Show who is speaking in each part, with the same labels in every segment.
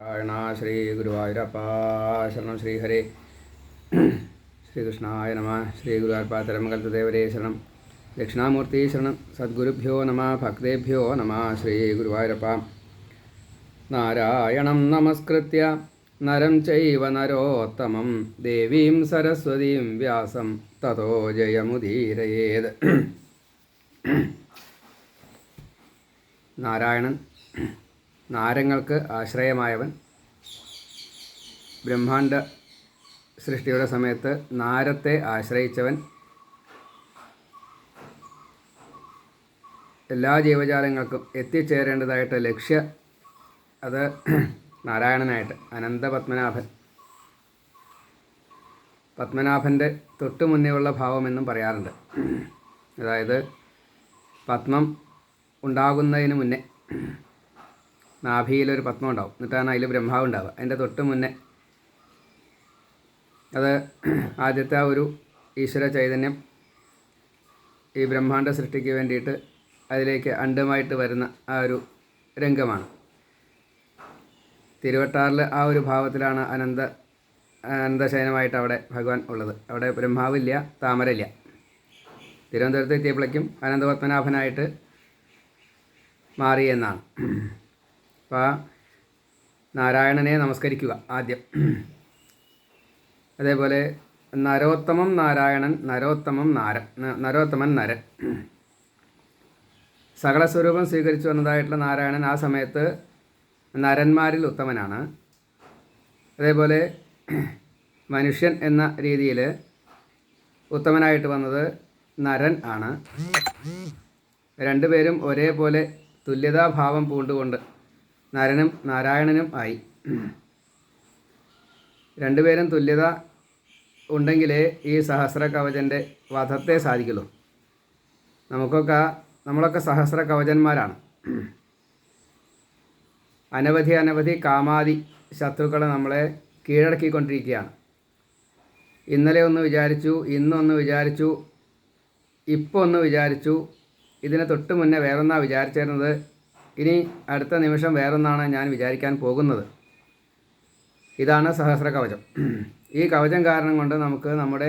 Speaker 1: നാരായണ ശ്രീ ഗുരുവായൂരപ്പ ശരണം. ശ്രീഹരേ ശ്രീകൃഷ്ണായ നമ. ശ്രീ ഗുരുവായൂരപ്പ തരമകൽദേവരേ ശരണം. ദക്ഷിണാമൂർത്തി ശരണം. സദ്ഗുരുഭ്യോ നമ. ഭക്തേഭ്യോ നമ. ശ്രീ ഗുരുവായൂരപ്പ. നാരായണം നമസ്കൃത്യ നരം ചൈവ നരോത്തമം ദേവീം സരസ്വതീം വ്യാസം തതോ ജയമുദീരയേത്. നാരായണൻ നാരങ്ങൾക്ക് ആശ്രയമായവൻ. ബ്രഹ്മാണ്ഡ സൃഷ്ടിയുടെ സമയത്ത് നാരത്തെ ആശ്രയിച്ചവൻ. എല്ലാ ജീവജാലങ്ങൾക്കും എത്തിച്ചേരേണ്ടതായിട്ട് അത് നാരായണനായിട്ട് അനന്തപത്മനാഭൻ. പത്മനാഭൻ്റെ തൊട്ടു മുന്നേയുള്ള ഭാവമെന്നും പറയാറുണ്ട്. അതായത് പത്മം ഉണ്ടാകുന്നതിന് മുന്നേ നാഭിയിലൊരു പത്മം ഉണ്ടാവും, എന്നിട്ടാണ് അതിൽ ബ്രഹ്മാവ് ഉണ്ടാവുക. അതിൻ്റെ തൊട്ട് മുന്നേ അത് ആദ്യത്തെ ഒരു ഈശ്വര ചൈതന്യം ഈ ബ്രഹ്മാണ്ഡ സൃഷ്ടിക്ക് വേണ്ടിയിട്ട് അതിലേക്ക് അണ്ഡമായിട്ട് വരുന്ന ആ ഒരു രംഗമാണ്. തിരുവട്ടാറിൽ ആ ഒരു ഭാവത്തിലാണ് അനന്തശയനമായിട്ട് അവിടെ ഭഗവാൻ ഉള്ളത്. അവിടെ ബ്രഹ്മാവില്ല, താമരയില്ല. തിരുവനന്തപുരത്ത് എത്തിയപ്പോഴേക്കും അനന്തപത്മനാഭനായിട്ട് മാറി എന്നാണ്. അപ്പോൾ നാരായണനെ നമസ്കരിക്കുക ആദ്യം. അതേപോലെ നരോത്തമം നാരായണൻ, നരോത്തമൻ നരൻ. സകലസ്വരൂപം സ്വീകരിച്ചു വന്നതായിട്ടുള്ള നാരായണൻ ആ സമയത്ത് നരന്മാരിൽ ഉത്തമനാണ്. അതേപോലെ മനുഷ്യൻ എന്ന രീതിയിൽ ഉത്തമനായിട്ട് വന്നത് നരൻ ആണ്. രണ്ടുപേരും ഒരേപോലെ തുല്യതാഭാവം പൂണ്ടുകൊണ്ട് നരനും നാരായണനും ആയി. രണ്ടുപേരും തുല്യത ഉണ്ടെങ്കിലേ ഈ സഹസ്ര കവചൻ്റെ വധത്തെ സാധിക്കുള്ളൂ. നമ്മളൊക്കെ സഹസ്ര കവചന്മാരാണ്. അനവധി കാമാദി ശത്രുക്കളെ നമ്മളെ കീഴടക്കിക്കൊണ്ടിരിക്കുകയാണ്. ഇന്നലെ ഒന്ന് വിചാരിച്ചു, ഇന്നൊന്ന് വിചാരിച്ചു, ഇപ്പോൾ ഒന്ന് വിചാരിച്ചു, ഇതിന് തൊട്ട് മുന്നേ വേറൊന്നാണ് വിചാരിച്ചിരുന്നത്, ഇനി അടുത്ത നിമിഷം വേറൊന്നാണ് ഞാൻ വിചാരിക്കാൻ പോകുന്നത്. ഇതാണ് സഹസ്ര കവചം. ഈ കവചം കാരണം കൊണ്ട് നമുക്ക് നമ്മുടെ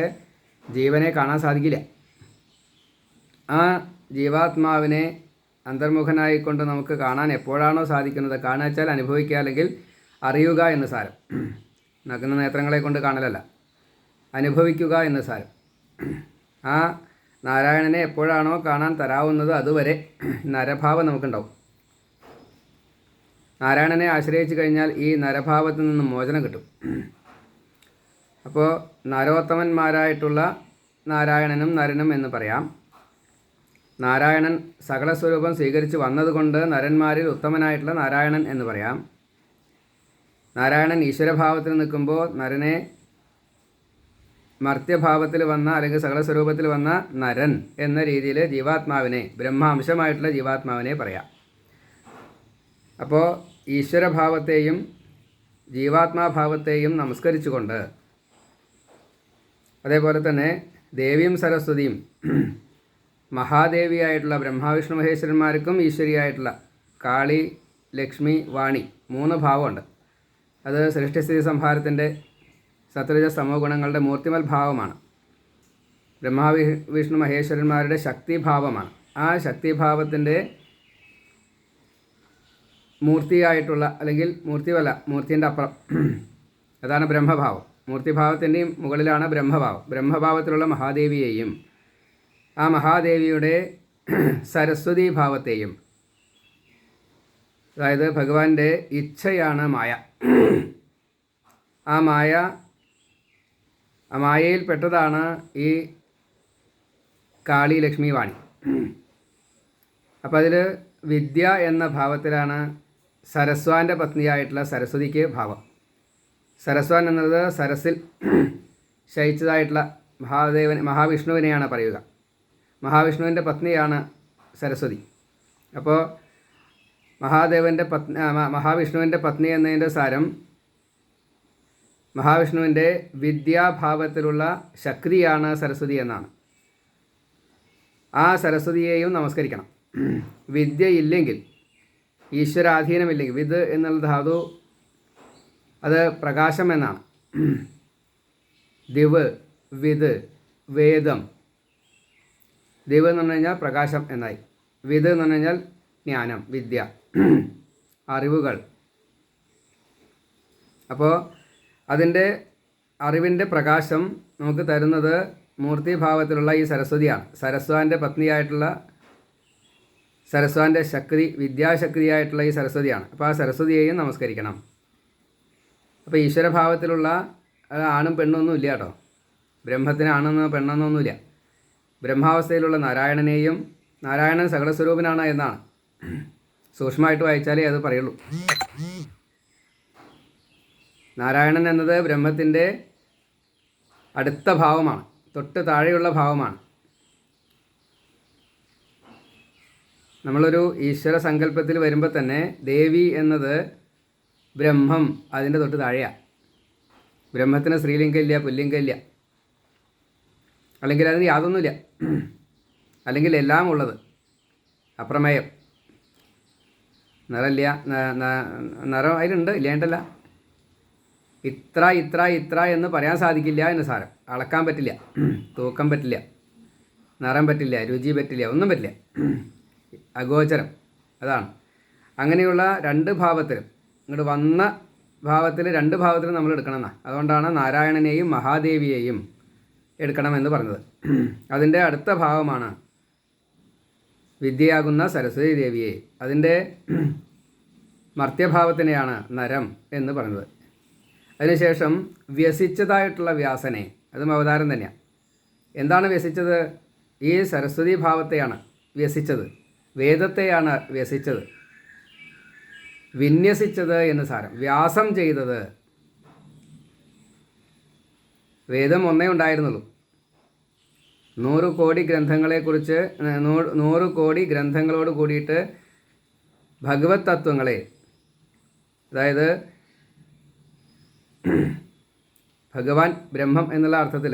Speaker 1: ജീവനെ കാണാൻ സാധിക്കില്ല. ആ ജീവാത്മാവിനെ അന്തർമുഖനായിക്കൊണ്ട് നമുക്ക് കാണാൻ എപ്പോഴാണോ സാധിക്കുന്നത്, കാണാച്ചാൽ അനുഭവിക്കുക, അല്ലെങ്കിൽ അറിയുക എന്ന് സാരം. നഗ്ന നേത്രങ്ങളെ കൊണ്ട് കാണലല്ല, അനുഭവിക്കുക എന്ന് സാരം. ആ നാരായണനെ എപ്പോഴാണോ കാണാൻ തരാവുന്നത് അതുവരെ നരഭാവം നമുക്കുണ്ടാവും. നാരായണനെ ആശ്രയിച്ചു കഴിഞ്ഞാൽ ഈ നരഭാവത്തിൽ നിന്ന് മോചനം കിട്ടും. അപ്പോൾ നരോത്തമന്മാരായിട്ടുള്ള നാരായണനും നരനും എന്ന് പറയാം. നാരായണൻ സകല സ്വരൂപം സ്വീകരിച്ച് വന്നതുകൊണ്ട് നരന്മാരിൽ ഉത്തമനായിട്ടുള്ള നാരായണൻ എന്ന് പറയാം. നാരായണൻ ഈശ്വരഭാവത്തിൽ നിൽക്കുമ്പോൾ നരനെ മർത്യഭാവത്തിൽ വന്ന അല്ലെങ്കിൽ സകല സ്വരൂപത്തിൽ വന്ന നരൻ എന്ന രീതിയിൽ ജീവാത്മാവിനെ, ബ്രഹ്മാംശമായിട്ടുള്ള ജീവാത്മാവിനെ പറയാം. അപ്പോൾ ഈശ്വരഭാവത്തെയും ജീവാത്മാഭാവത്തെയും നമസ്കരിച്ചുകൊണ്ട്, അതേപോലെ തന്നെ ദേവിയും സരസ്വതിയും മഹാദേവിയായിട്ടുള്ള ബ്രഹ്മാവിഷ്ണു മഹേശ്വരന്മാർക്കും ഈശ്വരിയായിട്ടുള്ള കാളി, ലക്ഷ്മി, വാണി 3 ഭാവമുണ്ട്. അത് സൃഷ്ടിസ്ഥിതി സംഹാരത്തിൻ്റെ സത്വരജ സമോ ഗുണങ്ങളുടെ മൂർത്തിമൽ ഭാവമാണ്. വിഷ്ണു മഹേശ്വരന്മാരുടെ ശക്തിഭാവമാണ്. ആ ശക്തിഭാവത്തിൻ്റെ മൂർത്തിയായിട്ടുള്ള, അല്ലെങ്കിൽ മൂർത്തിൻ്റെ അപ്പുറം, അതാണ് ബ്രഹ്മഭാവം. മൂർത്തിഭാവത്തിൻ്റെയും മുകളിലാണ് ബ്രഹ്മഭാവം. ബ്രഹ്മഭാവത്തിലുള്ള മഹാദേവിയെയും ആ മഹാദേവിയുടെ സരസ്വതി ഭാവത്തെയും, അതായത് ഭഗവാന്റെ ഇച്ഛയാണ് മായ. ആ മായയിൽപ്പെട്ടതാണ് ഈ കാളി, ലക്ഷ്മി, വാണി. അപ്പോൾ അതിൽ വിദ്യ എന്ന ഭാവത്തിലാണ് സരസ്വാൻ്റെ പത്നിയായിട്ടുള്ള സരസ്വതിക്ക് ഭാവം. സരസ്വാൻ എന്നത് സരസിൽ ശയിച്ചതായിട്ടുള്ള മഹാവിഷ്ണുവിനെയാണ് പറയുക. മഹാവിഷ്ണുവിൻ്റെ പത്നിയാണ് സരസ്വതി. അപ്പോൾ മഹാവിഷ്ണുവിൻ്റെ പത്നി എന്നതിൻ്റെ സാരം മഹാവിഷ്ണുവിൻ്റെ വിദ്യാഭാവത്തിലുള്ള ശക്തിയാണ് സരസ്വതി എന്നാണ്. ആ സരസ്വതിയെയും നമസ്കരിക്കണം. വിദ്യ ഇല്ലെങ്കിൽ, ഈശ്വരാധീനമില്ലെങ്കിൽ, വിദ് എന്നുള്ള ധാതു അത് പ്രകാശം എന്നാണ്. ദിവ്, വിത്, വേദം. ദിവ് എന്ന് പറഞ്ഞു കഴിഞ്ഞാൽ പ്രകാശം എന്നായി. വിത് എന്ന് പറഞ്ഞു കഴിഞ്ഞാൽ ജ്ഞാനം, വിദ്യ, അറിവുകൾ. അപ്പോൾ അതിൻ്റെ അറിവിൻ്റെ പ്രകാശം നമുക്ക് തരുന്നത് മൂർത്തിഭാവത്തിലുള്ള ഈ സരസ്വതിയാണ്. സരസ്വാൻ്റെ പത്നിയായിട്ടുള്ള, സരസ്വാൻ്റെ ശക്തി, വിദ്യാശക്തിയായിട്ടുള്ള ഈ സരസ്വതിയാണ്. അപ്പോൾ ആ സരസ്വതിയെയും നമസ്കരിക്കണം. അപ്പോൾ ഈശ്വരഭാവത്തിലുള്ള ആണും പെണ്ണൊന്നും ഇല്ല കേട്ടോ. ബ്രഹ്മത്തിന് ആണെന്നോ പെണ്ണെന്നൊന്നുമില്ല. ബ്രഹ്മാവസ്ഥയിലുള്ള നാരായണനെയും, നാരായണൻ സകലസ്വരൂപനാണ് എന്നാണ്. സൂക്ഷ്മമായിട്ട് വായിച്ചാലേ അത് പറയുള്ളൂ. നാരായണൻ എന്നത് ബ്രഹ്മത്തിൻ്റെ അടുത്ത ഭാവമാണ്, തൊട്ട് താഴെയുള്ള ഭാവമാണ്. നമ്മളൊരു ഈശ്വര സങ്കല്പത്തിൽ വരുമ്പോൾ തന്നെ ദേവി എന്നത് ബ്രഹ്മം അതിൻ്റെ തൊട്ട് താഴെയാണ്. ബ്രഹ്മത്തിന് സ്ത്രീലിംഗമില്ല, പുല്ലിംഗമില്ല, അല്ലെങ്കിൽ അതിന് യാതൊന്നുമില്ല, അല്ലെങ്കിൽ എല്ലാം ഉള്ളത്, അപ്രമേയം. നിറമില്ല, നിറം അതിലുണ്ട്, ഇല്ലാണ്ടല്ല. ഇത്ര ഇത്ര ഇത്ര എന്ന് പറയാൻ സാധിക്കില്ല എന്ന് സാരം. അളക്കാൻ പറ്റില്ല, തൂക്കം പറ്റില്ല, നിറം പറ്റില്ല, രുചി പറ്റില്ല, ഒന്നും പറ്റില്ല, അഗോചരം. അതാണ്. അങ്ങനെയുള്ള രണ്ട് ഭാവത്തിലും, ഇങ്ങോട്ട് വന്ന ഭാവത്തിൽ രണ്ട് ഭാവത്തിലും നമ്മൾ എടുക്കണമെന്നാണ്. അതുകൊണ്ടാണ് നാരായണനെയും മഹാദേവിയെയും എടുക്കണമെന്ന് പറഞ്ഞത്. അതിൻ്റെ അടുത്ത ഭാവമാണ് വിദ്യയാകുന്ന സരസ്വതി ദേവിയെ. അതിൻ്റെ മർത്യഭാവത്തിനെയാണ് നരം എന്ന് പറഞ്ഞത്. അതിനുശേഷം വ്യസിച്ചതായിട്ടുള്ള വ്യാസനെ, അതും അവതാരം തന്നെയാണ്. എന്താണ് വ്യസിച്ചത്? ഈ സരസ്വതി ഭാവത്തെയാണ് വ്യസിച്ചത്, വേദത്തെയാണ് വ്യസിച്ചത്, വിന്യസിച്ചത് എന്ന് സാരം. വ്യാസം ചെയ്തത്. വേദം ഒന്നേ ഉണ്ടായിരുന്നുള്ളൂ. 100 കോടി ഗ്രന്ഥങ്ങളെക്കുറിച്ച്, 100 കോടി ഗ്രന്ഥങ്ങളോട് കൂടിയിട്ട് ഭഗവത് തത്വങ്ങളെ, അതായത് ഭഗവാൻ ബ്രഹ്മം എന്നുള്ള അർത്ഥത്തിൽ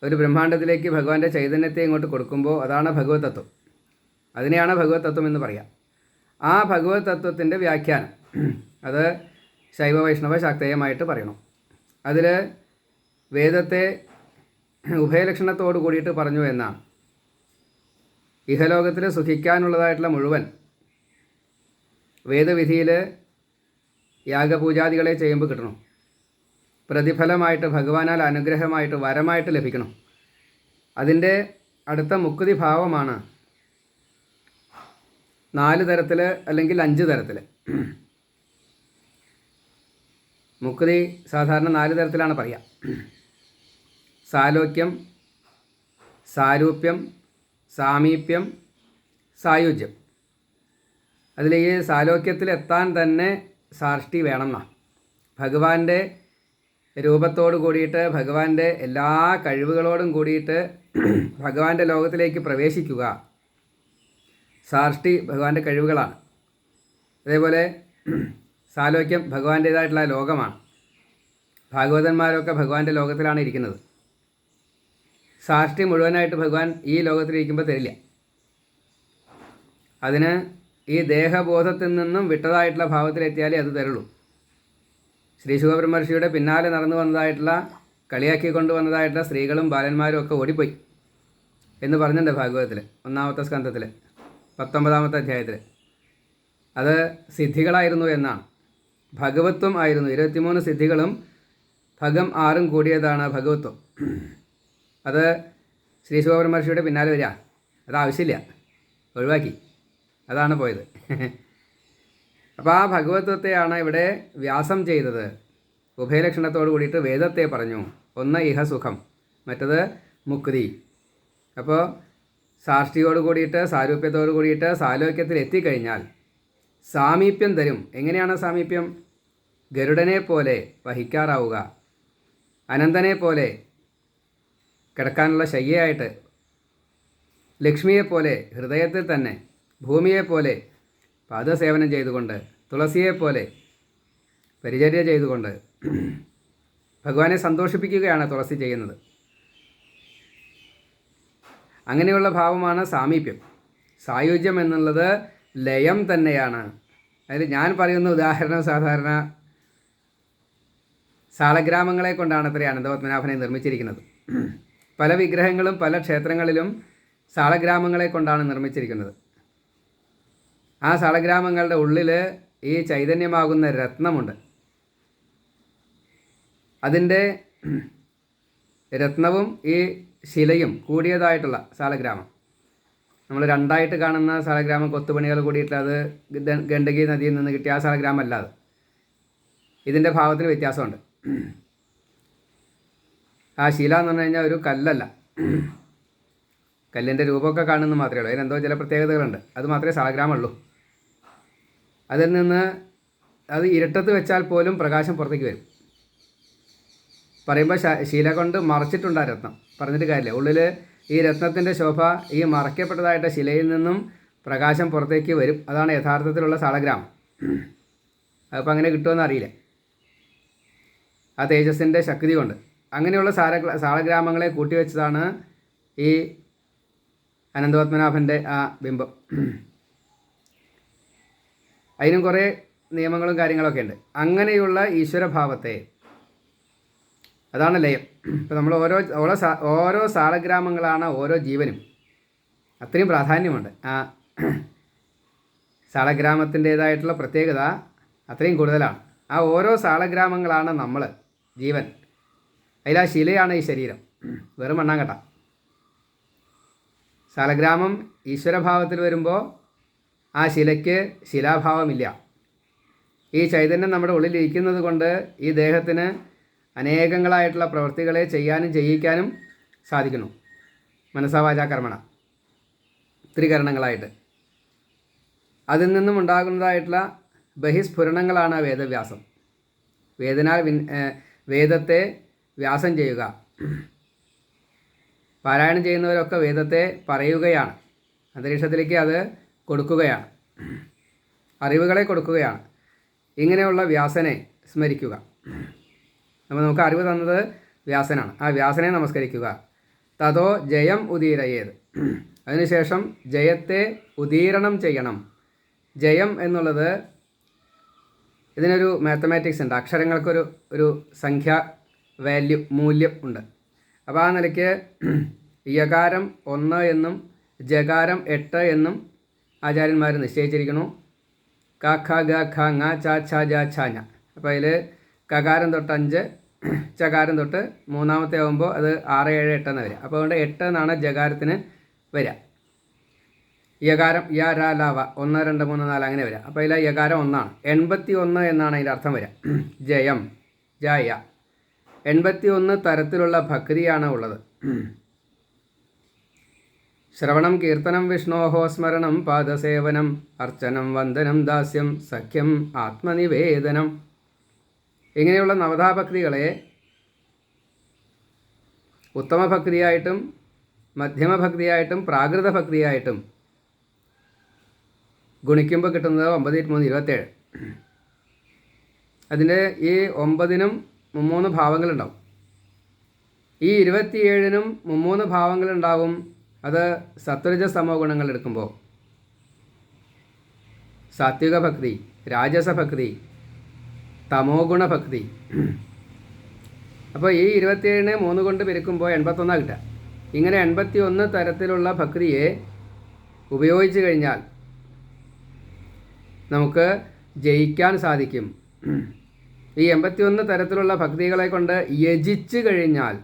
Speaker 1: ഒരു ബ്രഹ്മാണ്ടത്തിലേക്ക് ഭഗവാന്റെ ചൈതന്യത്തെ ഇങ്ങോട്ട് കൊടുക്കുമ്പോൾ അതാണ് ഭഗവത് തത്വം. അതിനെയാണ് ഭഗവത് തത്വം എന്ന് പറയാം. ആ ഭഗവത് തത്വത്തിൻ്റെ വ്യാഖ്യാനം അത് ശൈവ വൈഷ്ണവ ശാക്തേയമായിട്ട് പറയണം. അതിൽ വേദത്തെ ഉഭയലക്ഷണത്തോടു കൂടിയിട്ട് പറഞ്ഞു എന്നാണ്. ഇഹലോകത്തിൽ സുഖിക്കാനുള്ളതായിട്ടുള്ള മുഴുവൻ വേദവിധിയിൽ യാഗപൂജാദികളെ ചെയ്യുമ്പോൾ കിട്ടണം. പ്രതിഫലമായിട്ട് ഭഗവാനാൽ അനുഗ്രഹമായിട്ട് വരമായിട്ട് ലഭിക്കണം. അതിൻ്റെ അടുത്ത മുക്തി ഭാവമാണ് 4 തരത്തിൽ അല്ലെങ്കിൽ 5 തരത്തിൽ. മുക്തി സാധാരണ 4 തരത്തിലാണ് പറയുക. സാലോക്യം, സാരൂപ്യം, സാമീപ്യം, സായുജ്യം. അതിൽ ഈ സാലോക്യത്തിലെത്താൻ തന്നെ സാഷ്ടി വേണമെന്നാണ്. ഭഗവാന്റെ രൂപത്തോട് കൂടിയിട്ട്, ഭഗവാന്റെ എല്ലാ കഴിവുകളോടും കൂടിയിട്ട് ഭഗവാന്റെ ലോകത്തിലേക്ക് പ്രവേശിക്കുക. സാഷ്ടി ഭഗവാന്റെ കഴിവുകളാണ്. അതേപോലെ സാലോക്യം ഭഗവാന്റേതായിട്ടുള്ള ലോകമാണ്. ഭാഗവതന്മാരൊക്കെ ഭഗവാന്റെ ലോകത്തിലാണ് ഇരിക്കുന്നത്. സാഷ്ടി മുഴുവനായിട്ട് ഭഗവാൻ ഈ ലോകത്തിലിരിക്കുമ്പോൾ തരില്ല. അതിന് ഈ ദേഹബോധത്തിൽ നിന്നും വിട്ടതായിട്ടുള്ള ഭാവത്തിലെത്തിയാലേ അത് തരുള്ളൂ. ശ്രീ ശുഖബ്രഹ്മർഷിയുടെ പിന്നാലെ നടന്നു വന്നതായിട്ടുള്ള, കളിയാക്കി കൊണ്ടുവന്നതായിട്ടുള്ള സ്ത്രീകളും ബാലന്മാരും ഒക്കെ ഓടിപ്പോയി എന്ന് പറഞ്ഞിട്ടുണ്ട് ഭാഗവതത്തിൽ 1-ാമത്തെ സ്കന്ധത്തിൽ 19-ാമത്തെ അധ്യായത്തിൽ. അത് സിദ്ധികളായിരുന്നു എന്നാണ്. ഭഗവത്വം ആയിരുന്നു. 23 സിദ്ധികളും ഭഗം 6ഉം കൂടിയതാണ് ഭഗവത്വം. അത് ശ്രീ ശുഖബ്രഹ്മർഷിയുടെ പിന്നാലെ വരിക. അത് ആവശ്യമില്ല, ഒഴിവാക്കി. അതാണ് പോയത്. അപ്പോൾ ആ ഭഗവത്വത്തെയാണ് ഇവിടെ വ്യാസം ചെയ്തത്. ഉഭയലക്ഷണത്തോട് കൂടിയിട്ട് വേദത്തെ പറഞ്ഞു. ഒന്ന് ഇഹസുഖം, മറ്റത് മുക്തി. അപ്പോൾ സാഷ്ടിയോട് കൂടിയിട്ട്, സാരൂപ്യത്തോട് കൂടിയിട്ട് സാലോക്യത്തിൽ എത്തിക്കഴിഞ്ഞാൽ സാമീപ്യം തരും. എങ്ങനെയാണ് സാമീപ്യം? ഗരുഡനെ പോലെ വഹിക്കാറാവുക, അനന്തനെ പോലെ കിടക്കാനുള്ള ശയ്യയായിട്ട്, ലക്ഷ്മിയെപ്പോലെ ഹൃദയത്തിൽ തന്നെ, ഭൂമിയെപ്പോലെ പാദസേവനം ചെയ്തുകൊണ്ട്, തുളസിയെപ്പോലെ പരിചര്യ ചെയ്തുകൊണ്ട് ഭഗവാനെ സന്തോഷിപ്പിക്കുകയാണ് തുളസി ചെയ്യുന്നത്. അങ്ങനെയുള്ള ഭാവമാണ് സാമീപ്യം. സായുജ്യം എന്നുള്ളത് ലയം തന്നെയാണ്. അതിൽ ഞാൻ പറയുന്ന ഉദാഹരണം സാധാരണ സാളഗ്രാമങ്ങളെ കൊണ്ടാണ് അത്രേ അനന്തപത്മനാഭനെ നിർമ്മിച്ചിരിക്കുന്നത്. പല വിഗ്രഹങ്ങളും പല ക്ഷേത്രങ്ങളിലും സാളഗ്രാമങ്ങളെ കൊണ്ടാണ് നിർമ്മിച്ചിരിക്കുന്നത്. ആ സാളഗ്രാമങ്ങളുടെ ഉള്ളിൽ ഈ ചൈതന്യമാകുന്ന രത്നമുണ്ട്. അതിൻ്റെ രത്നവും ഈ ശിലയും കൂടിയതായിട്ടുള്ള സാളഗ്രാമം, നമ്മൾ രണ്ടായിട്ട് കാണുന്ന സാളഗ്രാമം കൊത്തുപണികൾ കൂടിയിട്ട് അത് ഗണ്ഡകി നദിയിൽ നിന്ന് കിട്ടിയ ആ സാളഗ്രാമം അല്ലാതെ ഇതിൻ്റെ ഭാവത്തിന് വ്യത്യാസമുണ്ട്. ആ ശില എന്ന് പറഞ്ഞു കഴിഞ്ഞാൽ ഒരു കല്ലല്ല, കല്ലിൻ്റെ രൂപമൊക്കെ കാണുന്നത് മാത്രമേ ഉള്ളൂ. അതിനെന്തോ ചില പ്രത്യേകതകളുണ്ട്, അത് മാത്രമേ സാളഗ്രാമമുള്ളൂ. അതിൽ നിന്ന് അത് ഇരുട്ടത്ത് വെച്ചാൽ പോലും പ്രകാശം പുറത്തേക്ക് വരും. പറയുമ്പോൾ ശില കൊണ്ട് മറച്ചിട്ടുണ്ട് ആ രത്നം, പറഞ്ഞിട്ട് കാര്യമില്ല. ഉള്ളിൽ ഈ രത്നത്തിൻ്റെ ശോഭ ഈ മറയ്ക്കപ്പെട്ടതായിട്ട് ശിലയിൽ നിന്നും പ്രകാശം പുറത്തേക്ക് വരും. അതാണ് യഥാർത്ഥത്തിലുള്ള സാളഗ്രാമം. അതിപ്പോൾ അങ്ങനെ കിട്ടുമെന്ന് അറിയില്ല, ആ തേജസ്സിൻ്റെ ശക്തി കൊണ്ട്. അങ്ങനെയുള്ള സാളഗ്രാമങ്ങളെ കൂട്ടിവെച്ചതാണ് ഈ അനന്തപത്മനാഭൻ്റെ ആ ബിംബം. അതിനും കുറേ നിയമങ്ങളും കാര്യങ്ങളൊക്കെ ഉണ്ട്. അങ്ങനെയുള്ള ഈശ്വരഭാവത്തെ, അതാണ് ലയം. ഇപ്പം നമ്മൾ ഓരോ സാളഗ്രാമങ്ങളാണ് ഓരോ ജീവനും, അത്രയും പ്രാധാന്യമുണ്ട്. ആ സാളഗ്രാമത്തിൻ്റേതായിട്ടുള്ള പ്രത്യേകത അത്രയും കൂടുതലാണ്. ആ ഓരോ സാളഗ്രാമങ്ങളാണ് നമ്മൾ, ജീവൻ. അതിൽ ആ ശിലയാണ് ഈ ശരീരം, വെറും മണ്ണാങ്കട്ട. സാളഗ്രാമം ഈശ്വരഭാവത്തിൽ വരുമ്പോൾ ആ ശിലയ്ക്ക് ശിലാഭാവമില്ല. ഈ ചൈതന്യം നമ്മുടെ ഉള്ളിലിരിക്കുന്നത് കൊണ്ട് ഈ ദേഹത്തിന് അനേകങ്ങളായിട്ടുള്ള പ്രവൃത്തികളെ ചെയ്യാനും ചെയ്യിക്കാനും സാധിക്കുന്നു. മനസ്സാവാചാ കർമ്മണ, ത്രികരണങ്ങളായിട്ട്. അതിൽ നിന്നും ഉണ്ടാകുന്നതായിട്ടുള്ള ബഹിസ്ഫുരണങ്ങളാണ് വേദവ്യാസം. വേദത്തെ വ്യാസം ചെയ്യുക. പാരായണം ചെയ്യുന്നവരൊക്കെ വേദത്തെ പറയുകയാണ്, അന്തരീക്ഷത്തിലേക്ക് അത് കൊടുക്കുകയാണ്, അറിവുകളെ കൊടുക്കുകയാണ്. ഇങ്ങനെയുള്ള വ്യാസനെ സ്മരിക്കുക. അപ്പോൾ നമുക്ക് അറിവ് തന്നത് വ്യാസനാണ്. ആ വ്യാസനെ നമസ്കരിക്കുക. തതോ ജയം ഉദീരയേത്, അതിനുശേഷം ജയത്തെ ഉദീരണം ചെയ്യണം. ജയം എന്നുള്ളത്, ഇതിനൊരു മാത്തമാറ്റിക്സ് ഉണ്ട്, അക്ഷരങ്ങൾക്കൊരു സംഖ്യ മൂല്യം ഉണ്ട്. അപ്പോൾ ആ നിലയ്ക്ക് യകാരം 1 എന്നും ജകാരം 8 എന്നും ആചാര്യന്മാർ നിശ്ചയിച്ചിരിക്കുന്നു. ക ഖ ഗ ഖ ങ ച ഛ ജ ഛ ഞ. അപ്പോൾ അതിൽ കകാരം തൊട്ട് 5, ചകാരം തൊട്ട് 3-ാമത്തെ ആകുമ്പോൾ അത് 6, 7, 8 എന്ന് വരിക. അപ്പോൾ അതുകൊണ്ട് 8 എന്നാണ് ജകാരത്തിന് വരിക. യകാരം യ ര ല വ 1, 2, 3, 4 അങ്ങനെ വരിക. അപ്പോൾ അതിൽ യകാരം 1 ആണ്. 81 എന്നാണ് അതിൻ്റെ അർത്ഥം വരിക. ജയം, ജയ. 81 തരത്തിലുള്ള ഭക്തിയാണ് ഉള്ളത്. ശ്രവണം, കീർത്തനം, വിഷ്ണോഹോ സ്മരണം, പാദസേവനം, അർച്ചനം, വന്ദനം, ദാസ്യം, സഖ്യം, ആത്മനിവേദനം. ഇങ്ങനെയുള്ള നവതാഭക്തികളെ ഉത്തമഭക്തിയായിട്ടും മധ്യമഭക്തിയായിട്ടും പ്രാകൃതഭക്തിയായിട്ടും ഗുണിക്കുമ്പോൾ കിട്ടുന്നത് 9, 3, 27. അതിൻ്റെ ഈ 9-നും 3 ഭാവങ്ങളുണ്ടാവും. ഈ 27-നും 3 ഭാവങ്ങളുണ്ടാവും. അത് സത്വരജസ്തമോ ഗുണങ്ങൾ എടുക്കുമ്പോൾ സാത്വിക ഭക്തി, രാജസഭക്തി, തമോ ഗുണഭക്തി. അപ്പോൾ ഈ 27-നെ 3 കൊണ്ട് പെരുക്കുമ്പോൾ 81 കിട്ടുക. ഇങ്ങനെ 81 തരത്തിലുള്ള ഭക്തിയെ ഉപയോഗിച്ച് കഴിഞ്ഞാൽ നമുക്ക് ജയിക്കാൻ സാധിക്കും. ഈ 81 തരത്തിലുള്ള ഭക്തികളെ കൊണ്ട് യജിച്ച് കഴിഞ്ഞാൽ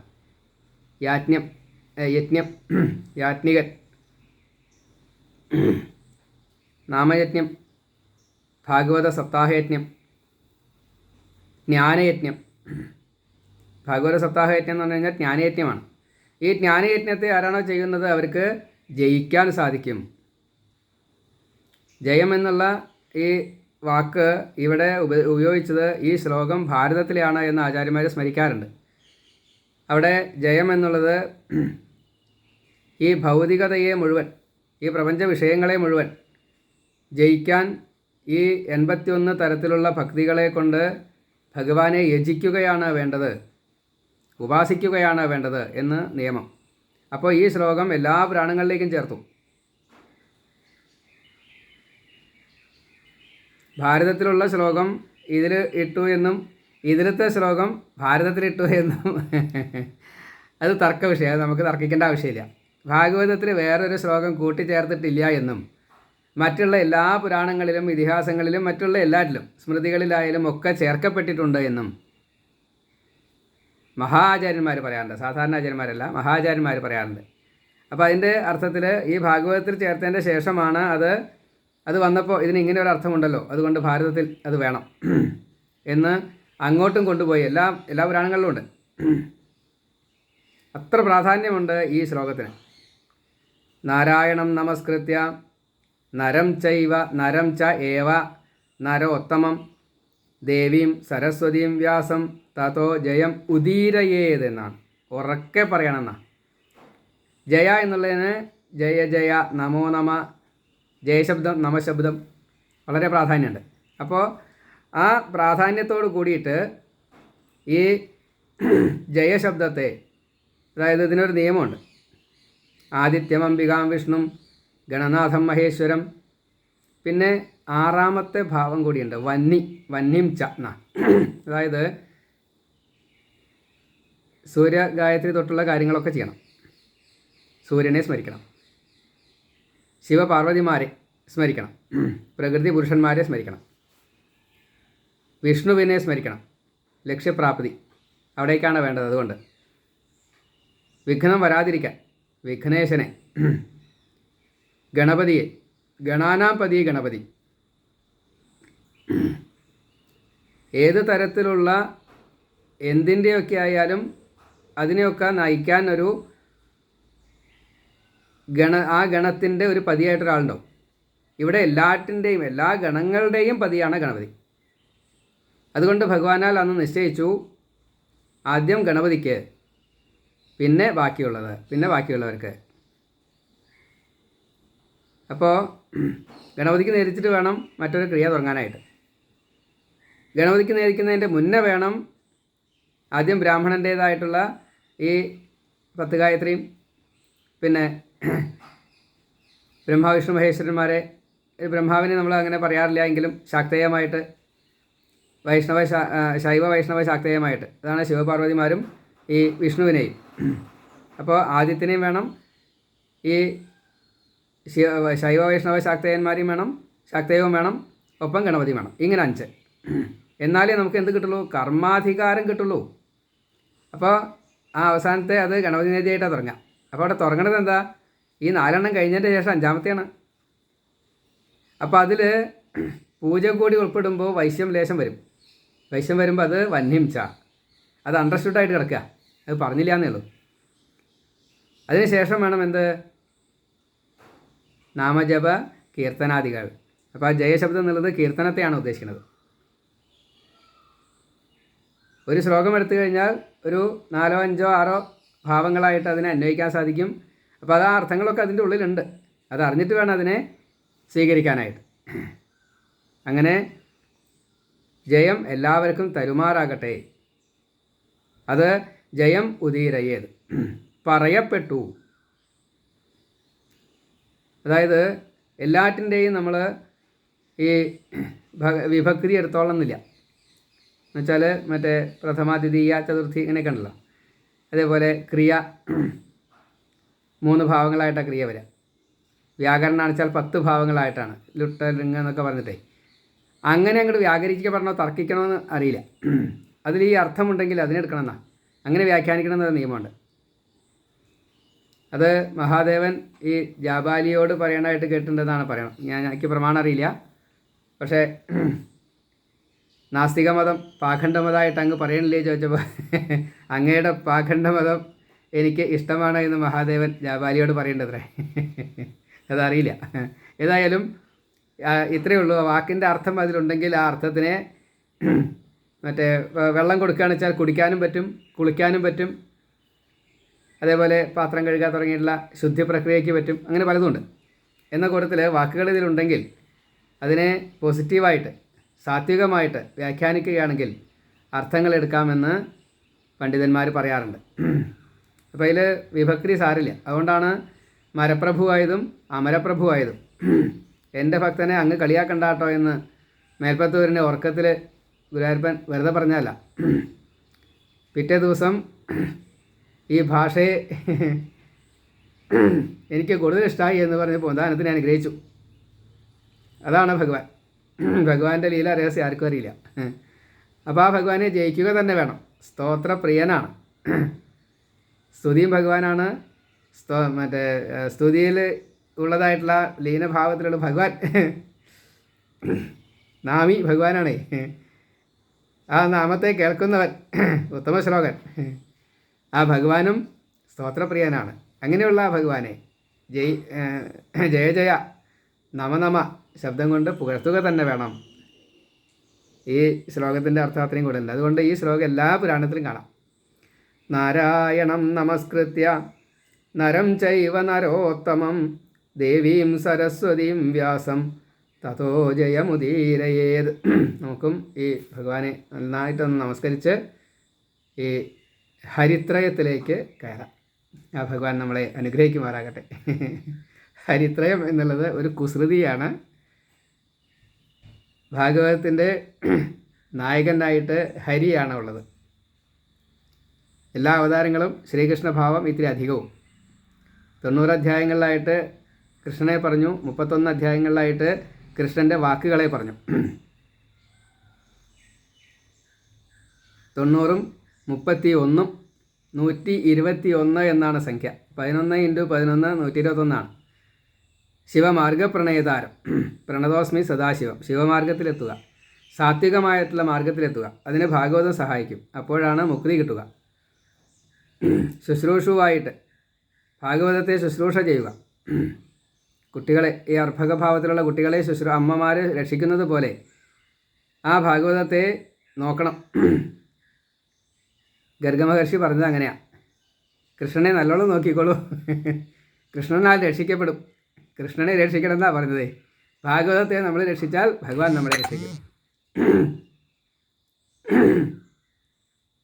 Speaker 1: യജ്ഞം, യാജ്ഞികൻ, നാമയജ്ഞം, ഭാഗവത സപ്താഹയജ്ഞം, ജ്ഞാനയജ്ഞം. ഭാഗവത സപ്താഹയജ്ഞം എന്ന് പറഞ്ഞു കഴിഞ്ഞാൽ ജ്ഞാനയജ്ഞമാണ്. ഈ ജ്ഞാനയജ്ഞത്തെ ആരാണോ ചെയ്യുന്നത് അവർക്ക് ജയിക്കാൻ സാധിക്കും. ജയം എന്നുള്ള ഈ വാക്ക് ഇവിടെ ഉപയോഗിച്ചത് ഈ ശ്ലോകം ഭാരതത്തിലെയാണ് എന്ന് ആചാര്യന്മാർ സ്മരിക്കാറുണ്ട്. അവിടെ ജയം എന്നുള്ളത് ഈ ഭൗതികതയെ മുഴുവൻ, ഈ പ്രപഞ്ച വിഷയങ്ങളെ മുഴുവൻ ജയിക്കാൻ ഈ 81 തരത്തിലുള്ള ഭക്തികളെ കൊണ്ട് ഭഗവാനെ യജിക്കുകയാണ് വേണ്ടത്, ഉപാസിക്കുകയാണ് വേണ്ടത് എന്ന് നിയമം. അപ്പോൾ ഈ ശ്ലോകം എല്ലാ പുരാണങ്ങളിലേക്കും ചേർത്തു. ഭാരതത്തിലുള്ള ശ്ലോകം ഇതിൽ ഇട്ടു എന്നും ഇതിലത്തെ ശ്ലോകം ഭാരതത്തിലിട്ടു എന്നും അത് തർക്ക വിഷയം, അത് നമുക്ക് തർക്കിക്കേണ്ട ആവശ്യമില്ല. ഭാഗവതത്തിൽ വേറൊരു ശ്ലോകം കൂട്ടിച്ചേർത്തിട്ടില്ല എന്നും മറ്റുള്ള എല്ലാ പുരാണങ്ങളിലും ഇതിഹാസങ്ങളിലും മറ്റുള്ള എല്ലാറ്റിലും സ്മൃതികളിലായാലും ഒക്കെ ചേർക്കപ്പെട്ടിട്ടുണ്ട് എന്നും മഹാചാര്യന്മാർ പറയാറുണ്ട്. സാധാരണ ആചാര്യന്മാരല്ല, മഹാചാര്യന്മാർ പറയാറുണ്ട്. അപ്പോൾ അതിൻ്റെ അർത്ഥത്തിൽ ഈ ഭാഗവതത്തിൽ ചേർത്തതിൻ്റെ ശേഷമാണ് അത് വന്നപ്പോൾ ഇതിന് ഇങ്ങനെ ഒരു അർത്ഥമുണ്ടല്ലോ, അതുകൊണ്ട് ഭാരതത്തിൽ അത് വേണം എന്ന് അങ്ങോട്ടും കൊണ്ടുപോയി. എല്ലാ പുരാണങ്ങളിലും ഉണ്ട്. അത്ര പ്രാധാന്യമുണ്ട് ഈ ശ്ലോകത്തിന്. നാരായണം നമസ്കൃത്യ നരം ച ഏവ നരോത്തമം ദേവീം സരസ്വതീം വ്യാസം തതോ ജയം ഉദീരയേത് എന്നാണ്. ഉറക്കെ പറയണമെന്നാണ്. ജയ എന്നുള്ളതിന് ജയ ജയ, നമോ നമ, ജയശബ്ദം നമശബ്ദം വളരെ പ്രാധാന്യമുണ്ട്. അപ്പോൾ ആ പ്രാധാന്യത്തോട് കൂടിയിട്ട് ഈ ജയശബ്ദത്തെ, അതായത് ഇതിനൊരു നിയമമുണ്ട്. ആദിത്യം അംബികാം വിഷ്ണു ഗണനാഥം മഹേശ്വരം, പിന്നെ ആറാമത്തെ ഭാവം കൂടിയുണ്ട്, വന്യം ച എന്ന. അതായത് സൂര്യഗായത്രി തൊട്ടുള്ള കാര്യങ്ങളൊക്കെ ചെയ്യണം. സൂര്യനെ സ്മരിക്കണം, ശിവപാർവതിമാരെ സ്മരിക്കണം, പ്രകൃതി പുരുഷന്മാരെ സ്മരിക്കണം, വിഷ്ണുവിനെ സ്മരിക്കണം, ലക്ഷ്യപ്രാപ്തി അവിടേക്കാണ് വേണ്ടത്. അതുകൊണ്ട് വിഘ്നം വരാതിരിക്കാൻ വിഘ്നേശനെ, ഗണപതിയെ, ഗണാനാംപതി ഗണപതി, ഏത് തരത്തിലുള്ള എന്തിൻ്റെയൊക്കെ ആയാലും അതിനെയൊക്കെ നയിക്കാൻ ആ ഗണത്തിൻ്റെ ഒരു പതിയായിട്ടൊരാളുണ്ടാവും. ഇവിടെ എല്ലാറ്റിൻ്റെയും എല്ലാ ഗണങ്ങളുടെയും പതിയാണ് ഗണപതി. അതുകൊണ്ട് ഭഗവാനാൽ അന്ന് നിശ്ചയിച്ചു, ആദ്യം ഗണപതിക്ക്, പിന്നെ ബാക്കിയുള്ളവർക്ക്. അപ്പോൾ ഗണപതിക്ക് നേരിച്ചിട്ട് വേണം മറ്റൊരു ക്രിയ തുടങ്ങാനായിട്ട്. ഗണപതിക്ക് നേരിക്കുന്നതിൻ്റെ മുന്നേ വേണം ആദ്യം ബ്രാഹ്മണൻ്റേതായിട്ടുള്ള ഈ 10 ഗായത്രിയും, പിന്നെ ബ്രഹ്മാവിഷ്ണു മഹേശ്വരന്മാരെ, ബ്രഹ്മാവിനെ നമ്മൾ അങ്ങനെ പറയാറില്ല എങ്കിലും ശാക്തേയമായിട്ട് ശൈവ വൈഷ്ണവ ശാക്തേയമായിട്ട്, അതാണ് ശിവപാർവതിമാരും ഈ വിഷ്ണുവിനെയും. അപ്പോൾ ആദിത്യനെയും വേണം, ഈ ശൈവ വൈഷ്ണവ ശാക്തേയന്മാരെയും വേണം, ശാക്തേയവും വേണം, ഒപ്പം ഗണപതി വേണം. ഇങ്ങനെ 5. എന്നാലേ നമുക്ക് എന്ത് കിട്ടുള്ളൂ? കർമാധികാരം കിട്ടുള്ളൂ. അപ്പോൾ ആ അവസാനത്തെ അത് ഗണപതി നേതിയായിട്ടാണ് തുടങ്ങുക. അപ്പോൾ അവിടെ തുടങ്ങണത് എന്താ? ഈ 4 കഴിഞ്ഞതിൻ്റെ ശേഷം 5-ാമത്തെയാണ്. അപ്പോൾ അതിൽ പൂജ കൂടി ഉൾപ്പെടുമ്പോൾ വൈശ്യം ലേശം വരും. വൈശ്യം വരുമ്പോൾ അത് വന്യം ച, അത് അണ്ടർസ്റ്റുഡായിട്ട് കിടക്കുക, അത് പറഞ്ഞില്ല എന്നേ ഉള്ളൂ. അതിന് ശേഷം വേണം എന്ത്? നാമജപ കീർത്തനാദികൾ. അപ്പോൾ ആ ജയശബ്ദം എന്നുള്ളത് കീർത്തനത്തെയാണ് ഉദ്ദേശിക്കുന്നത്. ഒരു ശ്ലോകം എടുത്തു കഴിഞ്ഞാൽ ഒരു 4, 5, 6 ഭാവങ്ങളായിട്ട് അതിനെ അന്വയിക്കാൻ സാധിക്കും. അപ്പോൾ അത് ആ അർത്ഥങ്ങളൊക്കെ അതിൻ്റെ ഉള്ളിലുണ്ട്. അത് അറിഞ്ഞിട്ട് വേണം അതിനെ സ്വീകരിക്കാനായിട്ട്. അങ്ങനെ ജയം എല്ലാവർക്കും തരുമാറാകട്ടെ. അത് ജയം ഉദീരയേത് പറയപ്പെട്ടു. അതായത് എല്ലാറ്റിൻ്റെയും നമ്മൾ ഈ വിഭക്തി എടുത്തോളന്നില്ല. എന്നുവെച്ചാൽ മറ്റേ പ്രഥമ, ദ്വിതീയ, ചതുർത്ഥി ഇങ്ങനെയൊക്കെ ഉണ്ടല്ലോ. അതേപോലെ ക്രിയ 3 ഭാവങ്ങളായിട്ടാണ് ക്രിയ വരിക. വ്യാകരണമാണ് വെച്ചാൽ 10 ഭാവങ്ങളായിട്ടാണ്, ലുട്ട ലിംഗ എന്നൊക്കെ പറഞ്ഞിട്ടേ. അങ്ങനെ അങ്ങോട്ട് വ്യാകരിക്കപ്പെടണോ തർക്കിക്കണമെന്ന് അറിയില്ല. അതിൽ ഈ അർത്ഥമുണ്ടെങ്കിൽ അതിനെടുക്കണമെന്നാണ്, അങ്ങനെ വ്യാഖ്യാനിക്കണമെന്നൊരു നിയമമുണ്ട്. അത് മഹാദേവൻ ഈ ജാബാലിയോട് പറയണതായിട്ട് കേട്ടിട്ടുണ്ടെന്നാണ് പറയണം. എനിക്ക് പ്രമാണം അറിയില്ല. പക്ഷേ നാസ്തികമതം പാഖണ്ഡമതമായിട്ട് അങ്ങ് പറയണില്ലേ ചോദിച്ചപ്പോൾ അങ്ങയുടെ പാഖണ്ഡമതം എനിക്ക് ഇഷ്ടമാണ് എന്ന് മഹാദേവൻ ജാബാലിയോട് പറയേണ്ടത്രേ. അതറിയില്ല. ഏതായാലും ഇത്രയേ ഉള്ളൂ. വാക്കിൻ്റെ അർത്ഥം അതിലുണ്ടെങ്കിൽ ആ അർത്ഥത്തിനെ മറ്റേ വെള്ളം കൊടുക്കുകയാണെന്ന് വെച്ചാൽ കുടിക്കാനും പറ്റും, കുളിക്കാനും പറ്റും, അതേപോലെ പാത്രം കഴുകാൻ തുടങ്ങിയിട്ടുള്ള ശുദ്ധി പ്രക്രിയയ്ക്ക് പറ്റും. അങ്ങനെ പലതുമുണ്ട്. എന്ന കൂട്ടത്തിൽ വാക്കുകൾ ഇതിലുണ്ടെങ്കിൽ അതിനെ പോസിറ്റീവായിട്ട് സാത്വികമായിട്ട് വ്യാഖ്യാനിക്കുകയാണെങ്കിൽ അർത്ഥങ്ങൾ എടുക്കാമെന്ന് പണ്ഡിതന്മാർ പറയാറുണ്ട്. അപ്പോൾ അതിൽ വിഭക്തി സാരില്ല. അതുകൊണ്ടാണ് മരപ്രഭുവായതും അമരപ്രഭുവായതും. എൻ്റെ ഭക്തനെ അങ്ങ് കളിയാക്കണ്ടാട്ടോ എന്ന് മേൽപ്പത്തൂരിൻ്റെ ഉറക്കത്തിൽ ഗുരുവായൂരപ്പൻ വെറുതെ പറഞ്ഞല്ല. പിറ്റേ ദിവസം ഈ ഭാഷയെ എനിക്ക് കൂടുതൽ ഇഷ്ടമായി എന്ന് പറഞ്ഞ് പൂന്താനത്തിനെ അനുഗ്രഹിച്ചു. അതാണ് ഭഗവാൻ. ഭഗവാന്റെ ലീല രഹസ്യം ആർക്കും അറിയില്ല. അപ്പോൾ ആ ഭഗവാനെ ജയിക്കുക തന്നെ വേണം. സ്തോത്രപ്രിയനാണ്. സ്തുതിയും ഭഗവാനാണ്. മറ്റേ സ്തുതിയിൽ ഉള്ളതായിട്ടുള്ള ലീനഭാവത്തിലുള്ള ഭഗവാൻ നാമി ഭഗവാനാണേ. ആ നാമത്തെ കേൾക്കുന്നവൻ ഉത്തമ ശ്ലോകൻ. ആ ഭഗവാനും സ്തോത്രപ്രിയനാണ്. അങ്ങനെയുള്ള ആ ഭഗവാനെ ജയ ജയ നമ ശബ്ദം കൊണ്ട് പുകഴ്ത്തുക തന്നെ വേണം. ഈ ശ്ലോകത്തിൻ്റെ അർത്ഥം അത്രയും കൂടുതലുണ്ട്. അതുകൊണ്ട് ഈ ശ്ലോകം എല്ലാ പുരാണത്തിലും കാണാം. നാരായണം നമസ്കൃത്യ നരം ചൈവ നരോത്തമം ദേവീം സരസ്വതീം വ്യാസം തതോ ജയമുദീരയേത്. നമുക്കും ഈ ഭഗവാനെ നന്നായിട്ടൊന്ന് നമസ്കരിച്ച് ഈ ഹരിത്രയത്തിലേക്ക് കയറാം. ആ ഭഗവാൻ നമ്മളെ അനുഗ്രഹിക്കുമാറാകട്ടെ. ഹരിത്രയം എന്നുള്ളത് ഒരു കുസൃതിയാണ്. ഭാഗവതത്തിൻ്റെ നായകനായിട്ട് ഹരിയാണ് ഉള്ളത്. എല്ലാ അവതാരങ്ങളും ശ്രീകൃഷ്ണ ഭാവം ഇത്തിരി അധികവും. 90 അധ്യായങ്ങളിലായിട്ട് കൃഷ്ണനെ പറഞ്ഞു, 31 അധ്യായങ്ങളിലായിട്ട് കൃഷ്ണൻ്റെ വാക്കുകളെ പറഞ്ഞു. 90ഉം 31ഉം 121 എന്നാണ് സംഖ്യ. 11 × 11 121 ശിവമാർഗപ്രണയതാരം. പ്രണതോസ്മി സദാശിവം. ശിവമാർഗത്തിലെത്തുക, സാത്വികമായിട്ടുള്ള മാർഗത്തിലെത്തുക. അതിന് ഭാഗവതം സഹായിക്കും. അപ്പോഴാണ് മുക്തി കിട്ടുക. ശുശ്രൂഷുവായിട്ട് ഭാഗവതത്തെ ശുശ്രൂഷ ചെയ്യുക. കുട്ടികളെ, ഈ അർഭകഭാവത്തിലുള്ള കുട്ടികളെ അമ്മമാർ രക്ഷിക്കുന്നത് പോലെ ആ ഭാഗവതത്തെ നോക്കണം. ഗർഗമഹർഷി പറഞ്ഞത് അങ്ങനെയാണ്. കൃഷ്ണനെ നല്ലോണം നോക്കിക്കോളൂ, കൃഷ്ണനാൽ രക്ഷിക്കപ്പെടും. കൃഷ്ണനെ രക്ഷിക്കണം എന്നാണ് പറഞ്ഞത്. ഭാഗവതത്തെ നമ്മൾ രക്ഷിച്ചാൽ ഭഗവാൻ നമ്മളെ രക്ഷിക്കും.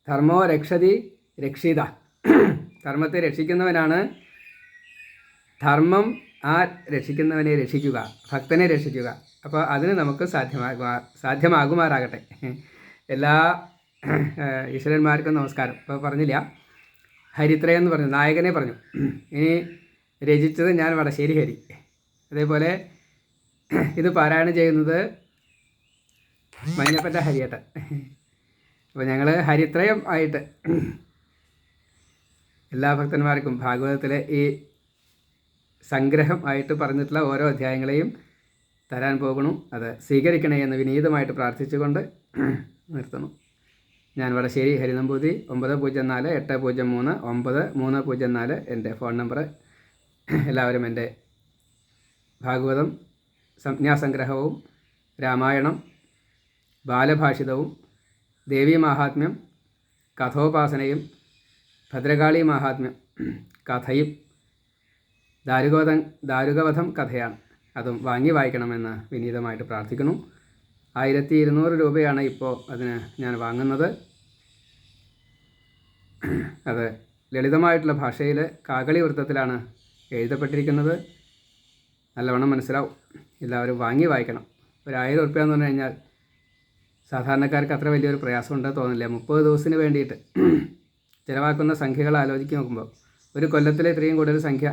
Speaker 1: ധർമ്മോ രക്ഷതി രക്ഷിത. ധർമ്മത്തെ രക്ഷിക്കുന്നവനാണ്. ധർമ്മം ആ രക്ഷിക്കുന്നവനെ രക്ഷിക്കുക, ഭക്തനെ രക്ഷിക്കുക. അപ്പോൾ അതിന് നമുക്ക് സാധ്യമാകുമാറാകട്ടെ. എല്ലാ ഈശ്വരന്മാർക്കും നമസ്കാരം. ഇപ്പോൾ പറഞ്ഞില്ല, ഹരിത്രയം എന്ന് പറഞ്ഞു, നായകനെ പറഞ്ഞു. ഇനി രചിച്ചത് ഞാൻ വടശ്ശേരി ഹരി. അതേപോലെ ഇത് പാരായണം ചെയ്യുന്നത് മഞ്ഞപ്പറ്റ ഹരിയേട്ടൻ. അപ്പോൾ ഞങ്ങൾ ഹരിത്രയം ആയിട്ട് എല്ലാ ഭക്തന്മാർക്കും ഭാഗവതത്തിലെ ഈ സംഗ്രഹം ആയിട്ട് പറഞ്ഞിട്ടുള്ള ഓരോ അധ്യായങ്ങളെയും തരാൻ പോകുന്നു. അത് സ്വീകരിക്കണേ എന്ന് വിനീതമായിട്ട് പ്രാർത്ഥിച്ചുകൊണ്ട് നിർത്തുന്നു. ഞാൻ വടശ്ശേരി ഹരിനമ്പൂതിരി. 9048039304 എൻ്റെ ഫോൺ നമ്പർ. എല്ലാവരും എൻ്റെ ഭാഗവതം സംജ്ഞാസംഗ്രഹവും രാമായണം ബാലഭാഷിതവും ദേവീ മാഹാത്മ്യം കഥോപാസനയും ഭദ്രകാളി മാഹാത്മ്യം കഥയും ദാരുകവധം കഥയാണ്, അതും വാങ്ങി വായിക്കണമെന്ന് വിനീതമായിട്ട് പ്രാർത്ഥിക്കുന്നു. 1200 രൂപയാണ് ഇപ്പോൾ അതിന് ഞാൻ വാങ്ങുന്നത്. അത് ലളിതമായിട്ടുള്ള ഭാഷയിൽ കാകളി വൃത്തത്തിലാണ് എഴുതപ്പെട്ടിരിക്കുന്നത്. നല്ലവണ്ണം മനസ്സിലാവും. എല്ലാവരും വാങ്ങി വായിക്കണം. 1000 രൂപ എന്ന് പറഞ്ഞു കഴിഞ്ഞാൽ സാധാരണക്കാർക്ക് അത്ര വലിയൊരു പ്രയാസമുണ്ടെന്ന് തോന്നില്ല. 30 ദിവസത്തിന് വേണ്ടിയിട്ട് ചിലവാക്കുന്ന സംഖ്യകൾ ആലോചിച്ച് നോക്കുമ്പോൾ ഒരു കൊല്ലത്തിൽ ഇത്രയും കൂടുതൽ സംഖ്യ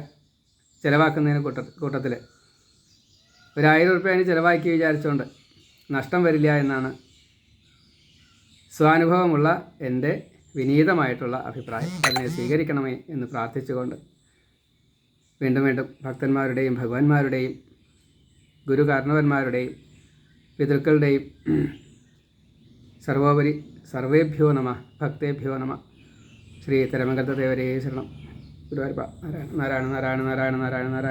Speaker 1: ചിലവാക്കുന്നതിന് കൂട്ടത്തിൽ 1000 രൂപയാണ് ചിലവാക്കി വിചാരിച്ചുകൊണ്ട് നഷ്ടം വരില്ല എന്നാണ് സ്വാനുഭവമുള്ള എൻ്റെ വിനീതമായിട്ടുള്ള അഭിപ്രായം. അതിനെ സ്വീകരിക്കണമേ എന്ന് പ്രാർത്ഥിച്ചുകൊണ്ട് വീണ്ടും വീണ്ടും ഭക്തന്മാരുടെയും ഭഗവാന്മാരുടെയും ഗുരുകാരണവന്മാരുടെയും പിതൃക്കളുടെയും സർവോപരി സർവേഭ്യോ നമ ഭക്തേഭ്യോ നമ. ശ്രീ തിരുമംഗലത്തെ ദേവരേ ശരണം. ഗുരുവായൂരപ്പ. നാരായണ നാരായണ നാരായണ നാരായണ നാരായണ.